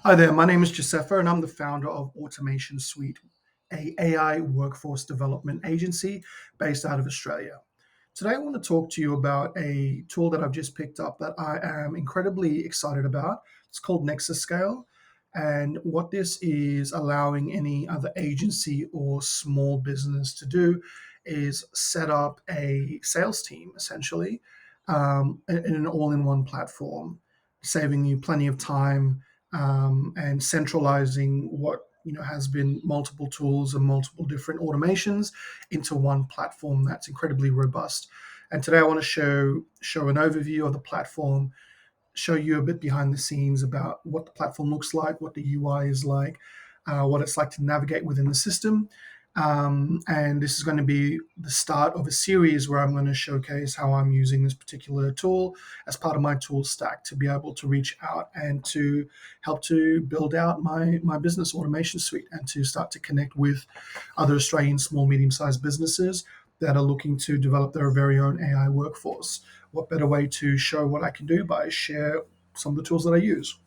Hi there, my name is Josefa, and I'm the founder of Automation Suite, a AI workforce development agency based out of Australia. Today, I want to talk to you about a tool that I've just picked up that I am incredibly excited about. It's called Nexus Scale. And what this is allowing any other agency or small business to do is set up a sales team, essentially, in an all in one platform, saving you plenty of time and centralizing what has been multiple tools and multiple different automations into one platform that's incredibly robust. And today I want to show an overview of the platform, show you a bit behind the scenes about what the platform looks like, what the UI is like, what it's like to navigate within the system. And this is going to be the start of a series where I'm going to showcase how I'm using this particular tool as part of my tool stack to be able to reach out and to help to build out my business automation suite and to start to connect with other Australian small, medium-sized businesses that are looking to develop their very own AI workforce. What better way to show what I can do by share some of the tools that I use?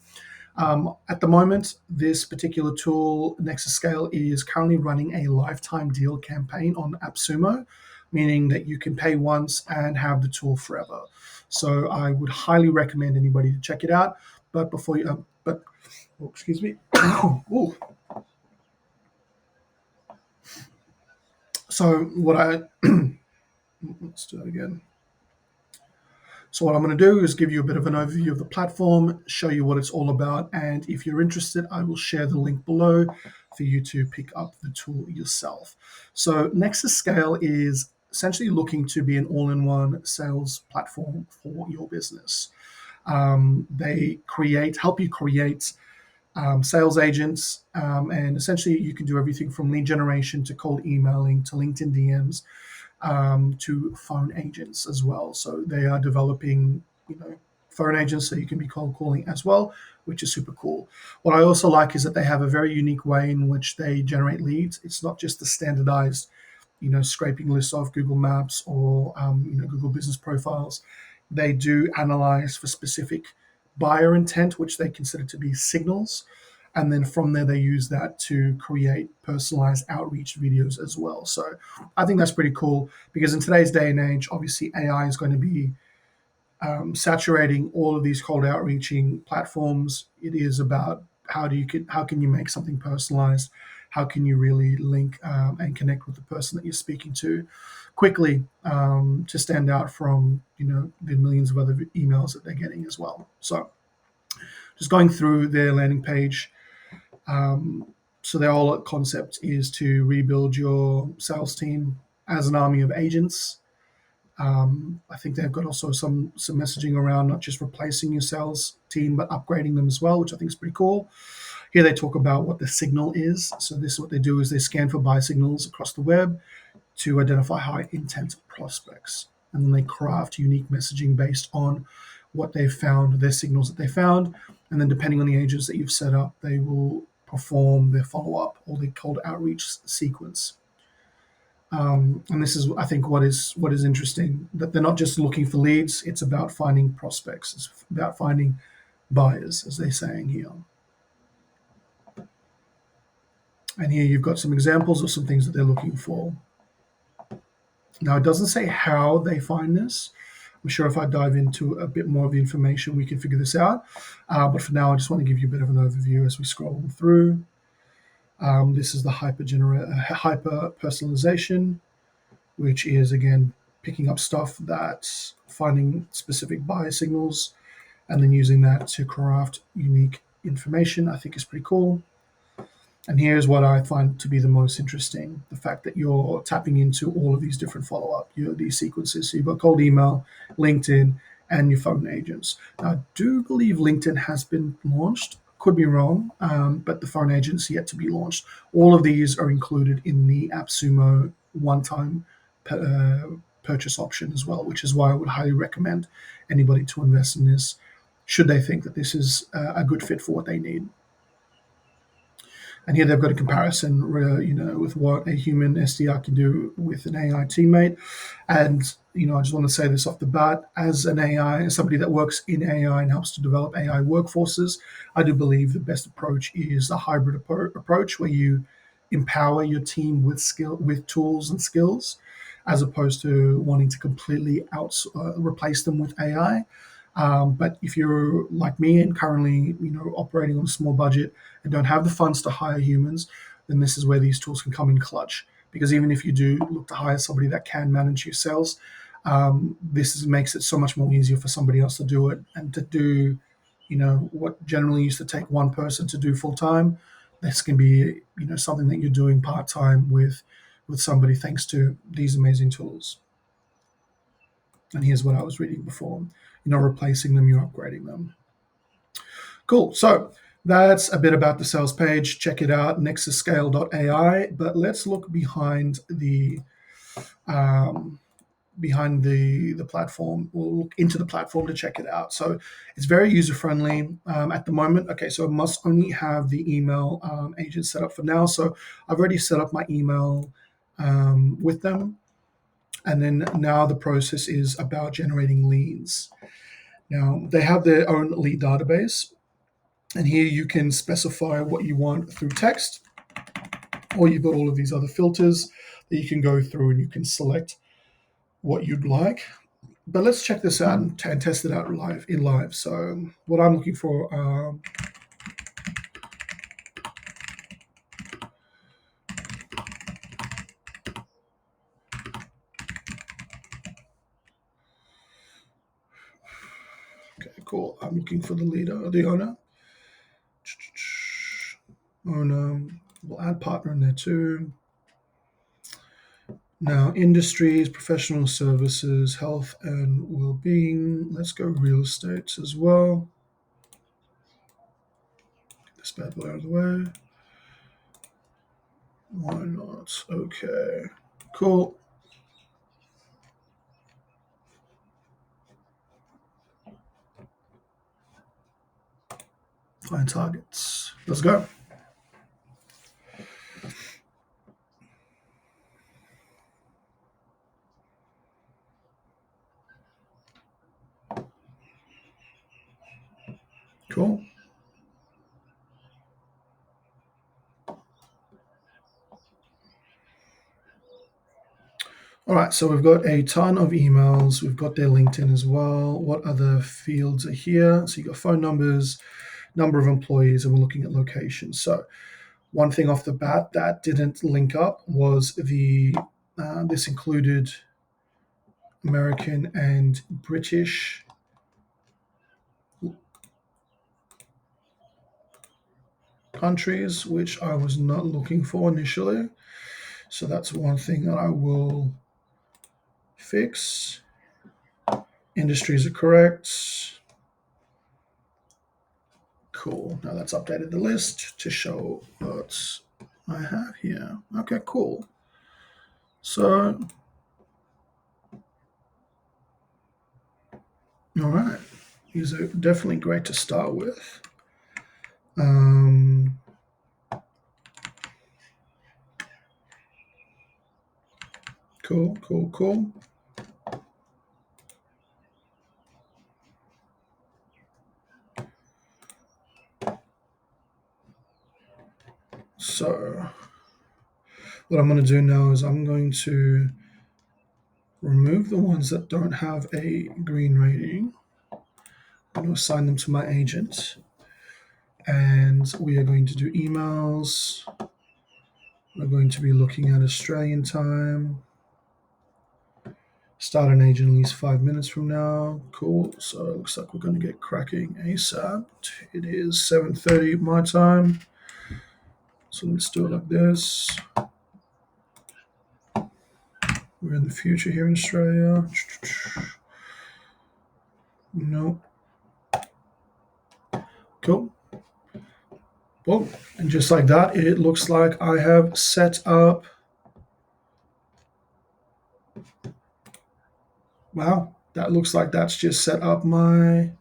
At the moment, this particular tool, Nexus Scale, is currently running a lifetime deal campaign on AppSumo, meaning that you can pay once and have the tool forever. So I would highly recommend anybody to check it out. But before you, excuse me. Ooh. So what I let's do it again. So what I'm going to do is give you a bit of an overview of the platform, show you what it's all about, and if you're interested, I will share the link below for you to pick up the tool yourself. So Nexus Scale is essentially looking to be an all-in-one sales platform for your business. They help you create sales agents, and essentially you can do everything from lead generation to cold emailing to LinkedIn DMs, to phone agents as well. So they are developing, phone agents so you can be cold calling as well, which is super cool. What I also like is that they have a very unique way in which they generate leads. It's not just the standardized, scraping lists off Google Maps or Google Business Profiles. They do analyze for specific buyer intent, which they consider to be signals. And then from there, they use that to create personalized outreach videos as well. So I think that's pretty cool because in today's day and age, obviously AI is going to be saturating all of these cold outreaching platforms. It is about how can you make something personalized? How can you really link and connect with the person that you're speaking to quickly, to stand out from the millions of other emails that they're getting as well. So just going through their landing page. So their whole concept is to rebuild your sales team as an army of agents. I think they've got also some messaging around not just replacing your sales team, but upgrading them as well, which I think is pretty cool. Here they talk about what the signal is. So this is what they do is they scan for buy signals across the web to identify high intent prospects. And then they craft unique messaging based on what they've found, their signals that they found. And then depending on the agents that you've set up, they will perform their follow-up or their cold outreach sequence. And this is, I think, what is interesting, that they're not just looking for leads, it's about finding prospects. It's about finding buyers, as they're saying here. And here you've got some examples of some things that they're looking for. Now, it doesn't say how they find this. I'm sure if I dive into a bit more of the information, we can figure this out. But for now, I just want to give you a bit of an overview as we scroll through. This is the hyper personalization, which is, again, picking up stuff that's finding specific buyer signals and then using that to craft unique information. I think is pretty cool. And here's what I find to be the most interesting, the fact that you're tapping into all of these different follow-up, these sequences. So you've got cold email, LinkedIn, and your phone agents. Now, I do believe LinkedIn has been launched. Could be wrong, but the phone agent's yet to be launched. All of these are included in the AppSumo one-time purchase option as well, which is why I would highly recommend anybody to invest in this, should they think that this is a good fit for what they need. And here they've got a comparison, with what a human SDR can do with an AI teammate. And I just want to say this off the bat. As an AI, as somebody that works in AI and helps to develop AI workforces, I do believe the best approach is a hybrid approach where you empower your team with tools and skills, as opposed to wanting to completely replace them with AI. But if you're like me and currently, operating on a small budget and don't have the funds to hire humans, then this is where these tools can come in clutch. Because even if you do look to hire somebody that can manage your sales, makes it so much more easier for somebody else to do it and to do, what generally used to take one person to do full time. This can be, something that you're doing part time with somebody thanks to these amazing tools. And here's what I was reading before. You're not replacing them, you're upgrading them. Cool. So that's a bit about the sales page. Check it out, nexusscale.ai. But let's look um, behind the platform. We'll look into the platform to check it out. So it's very user friendly at the moment. Okay, so I must only have the email agent set up for now. So I've already set up my email with them. And then now the process is about generating leads. Now they have their own lead database. And here you can specify what you want through text, or you've got all of these other filters that you can go through and you can select what you'd like. But let's check this out and test it out live. So what I'm looking for, okay, cool. I'm looking for the leader, the owner. Owner, we'll add partner in there too. Now, industries, professional services, health and well-being. Let's go real estate as well. Get this bad boy out of the way. Why not? Okay, cool. Find targets. Let's go. Cool. All right, so we've got a ton of emails. We've got their LinkedIn as well. What other fields are here? So you've got phone numbers, number of employees, and we're looking at location. So one thing off the bat that didn't link up was this included American and British countries, which I was not looking for initially. So that's one thing that I will fix. Industries are correct. Cool. Now that's updated the list to show what I have here. Okay, cool. So, all right. These are definitely great to start with. Cool, cool, cool. So, what I'm going to do now is I'm going to remove the ones that don't have a green rating. I'm going to assign them to my agent. And we are going to do emails. We're going to be looking at Australian time. Start an agent at least 5 minutes from now. Cool. So it looks like we're going to get cracking ASAP. It is 7:30 my time. So let's do it like this. We're in the future here in Australia. Nope. Cool. Well, and just like that, it looks like I have set up. Wow, that looks like that's just set up my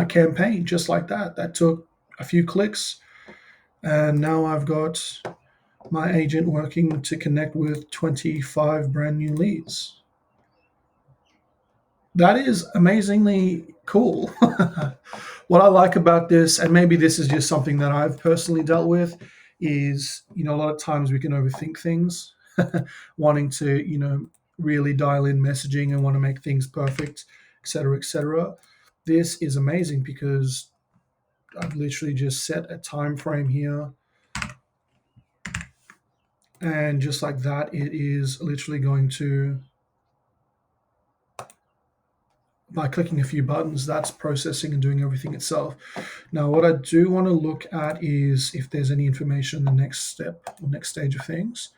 campaign just like that. That took a few clicks, and now I've got my agent working to connect with 25 brand new leads. That is amazingly cool. What I like about this, and maybe this is just something that I've personally dealt with, is a lot of times we can overthink things, wanting to really dial in messaging and want to make things perfect, etc., etc. This is amazing because I've literally just set a time frame here, and just like that, it is literally going to, by clicking a few buttons, that's processing and doing everything itself. Now, what I do want to look at is if there's any information in the next step or next stage of things,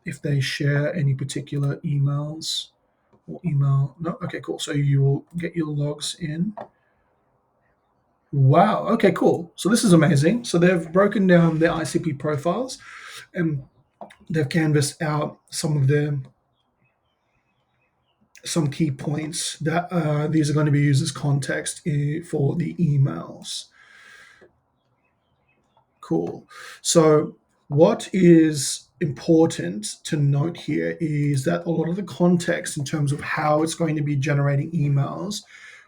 if they share any particular emails or email. No, okay, cool. So you will get your logs in. Wow. Okay, cool. So this is amazing. So they've broken down their ICP profiles and they've canvassed out some key points that these are going to be used as context for the emails. Cool. So, what is important to note here is that a lot of the context in terms of how it's going to be generating emails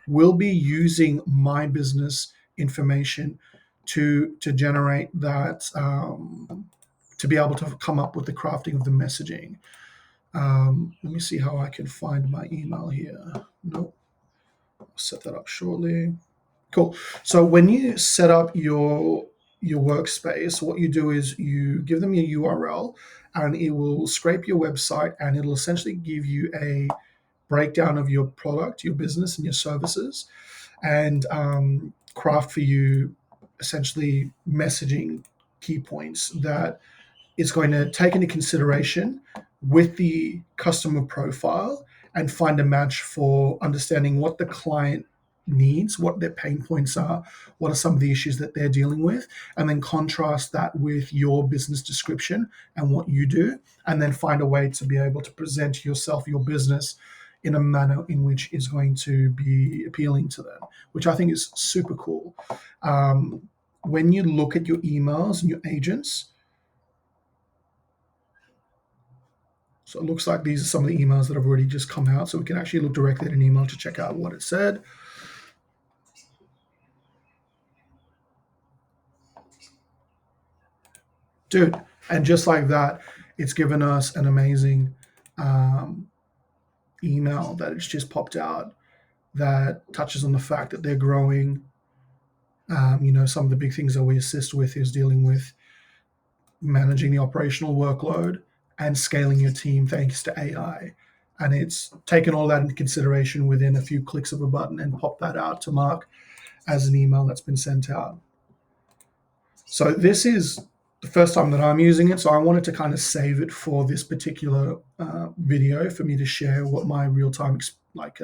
will be using my business information to generate that, to be able to come up with the crafting of the messaging. Let me see how I can find my email here. Nope. I'll set that up shortly. Cool. So when you set up your workspace, what you do is you give them your URL, and it will scrape your website, and it'll essentially give you a breakdown of your product, your business, and your services, and craft for you essentially messaging key points that is going to take into consideration with the customer profile and find a match for understanding what the client needs, what their pain points are, what are some of the issues that they're dealing with, and then contrast that with your business description and what you do, and then find a way to be able to present yourself, your business, in a manner in which is going to be appealing to them, which I think is super cool. When you look at your emails and your agents, so it looks like these are some of the emails that have already just come out. So we can actually look directly at an email to check out what it said. Dude, and just like that, it's given us an amazing um, email that it's just popped out that touches on the fact that they're growing. Some of the big things that we assist with is dealing with managing the operational workload and scaling your team thanks to AI. And it's taken all that into consideration within a few clicks of a button and popped that out to Mark as an email that's been sent out. So this is the first time that I'm using it. So I wanted to kind of save it for this particular video for me to share what my real time, what's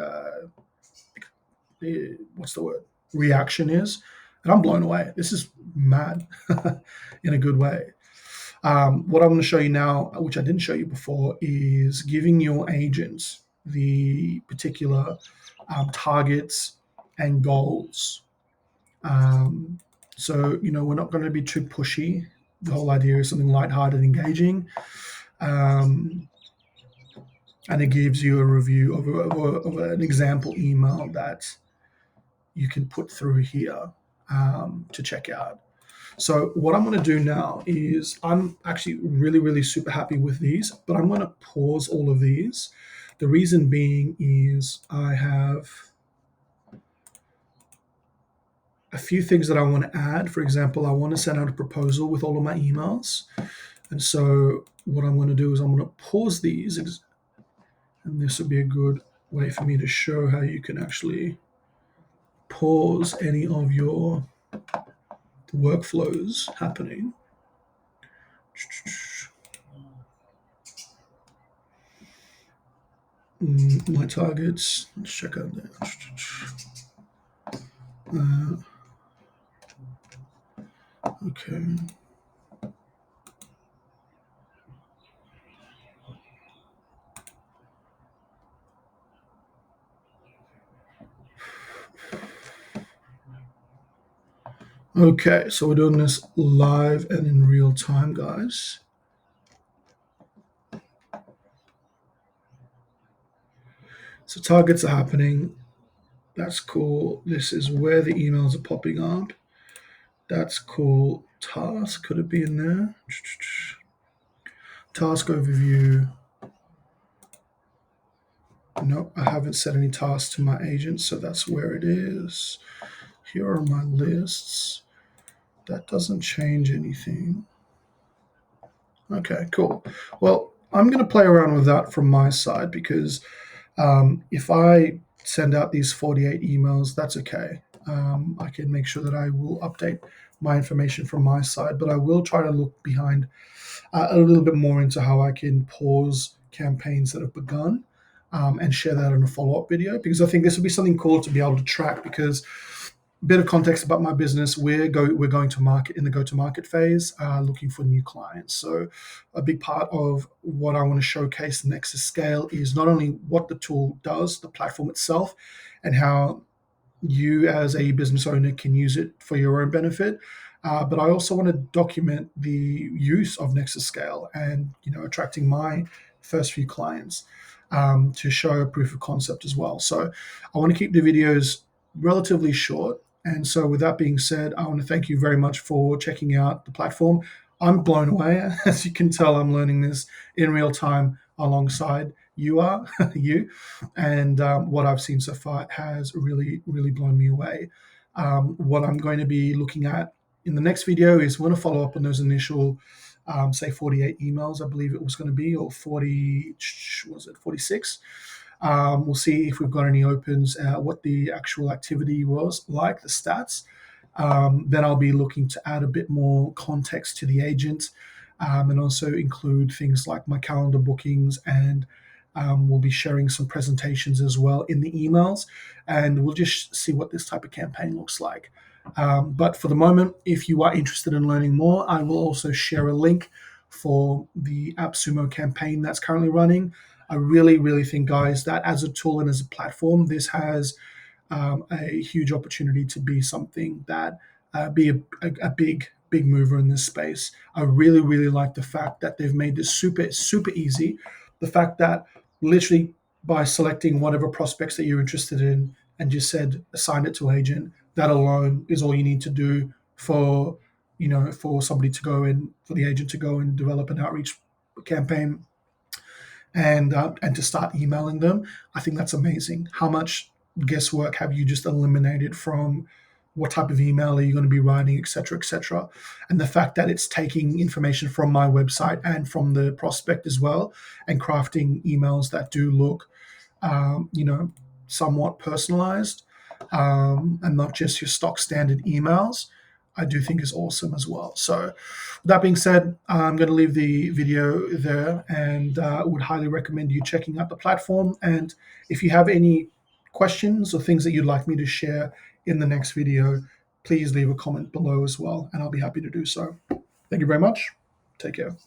the word, reaction is. And I'm blown away. This is mad in a good way. What I'm going to show you now, which I didn't show you before, is giving your agents the particular targets and goals. So, we're not going to be too pushy. The whole idea is something lighthearted, engaging. And it gives you a review of an example email that you can put through here to check out. So what I'm going to do now is I'm actually really, really super happy with these, but I'm going to pause all of these. The reason being is I have a few things that I want to add. For example, I want to send out a proposal with all of my emails. And so what I'm going to do is I'm going to pause these, and this will be a good way for me to show how you can actually pause any of your workflows happening. My targets, let's check out that. Okay. Okay, so we're doing this live and in real time, guys. So targets are happening. That's cool. This is where the emails are popping up. That's cool. Task, could it be in there? Task overview. Nope, I haven't set any tasks to my agent, so that's where it is. Here are my lists. That doesn't change anything. Okay, cool. Well, I'm going to play around with that from my side because if I send out these 48 emails, that's okay. I can make sure that I will update my information from my side, but I will try to look behind a little bit more into how I can pause campaigns that have begun and share that in a follow up video because I think this would be something cool to be able to track because bit of context about my business. We're going to market in the go to market phase, looking for new clients. So a big part of what I want to showcase the Nexus Scale is not only what the tool does, the platform itself, and how you as a business owner can use it for your own benefit. But I also want to document the use of Nexus Scale and attracting my first few clients to show a proof of concept as well. So I want to keep the videos relatively short. And so with that being said, I want to thank you very much for checking out the platform. I'm blown away. As you can tell, I'm learning this in real time alongside you are, you. And what I've seen so far has really, really blown me away. What I'm going to be looking at in the next video is we're going to follow up on those initial, say, 48 emails, I believe it was going to be, or 40, was it 46? We'll see if we've got any opens, what the actual activity was like, the stats. Then I'll be looking to add a bit more context to the agent and also include things like my calendar bookings and we'll be sharing some presentations as well in the emails, and we'll just see what this type of campaign looks like. But for the moment, if you are interested in learning more, I will also share a link for the AppSumo campaign that's currently running. I really, really think, guys, that as a tool and as a platform, this has a huge opportunity to be something that be a big mover in this space. I really, really like the fact that they've made this super, super easy. The fact that literally by selecting whatever prospects that you're interested in and just said assign it to agent, that alone is all you need to do for for somebody to go in, for the agent to go and develop an outreach campaign and to start emailing them. I think that's amazing. How much guesswork have you just eliminated from what type of email are you going to be writing, et cetera, et cetera. And the fact that it's taking information from my website and from the prospect as well and crafting emails that do look, somewhat personalized and not just your stock standard emails, I do think is awesome as well. So, with that being said, I'm going to leave the video there and would highly recommend you checking out the platform. And if you have any questions or things that you'd like me to share in the next video, please leave a comment below as well, and I'll be happy to do so. Thank you very much. Take care.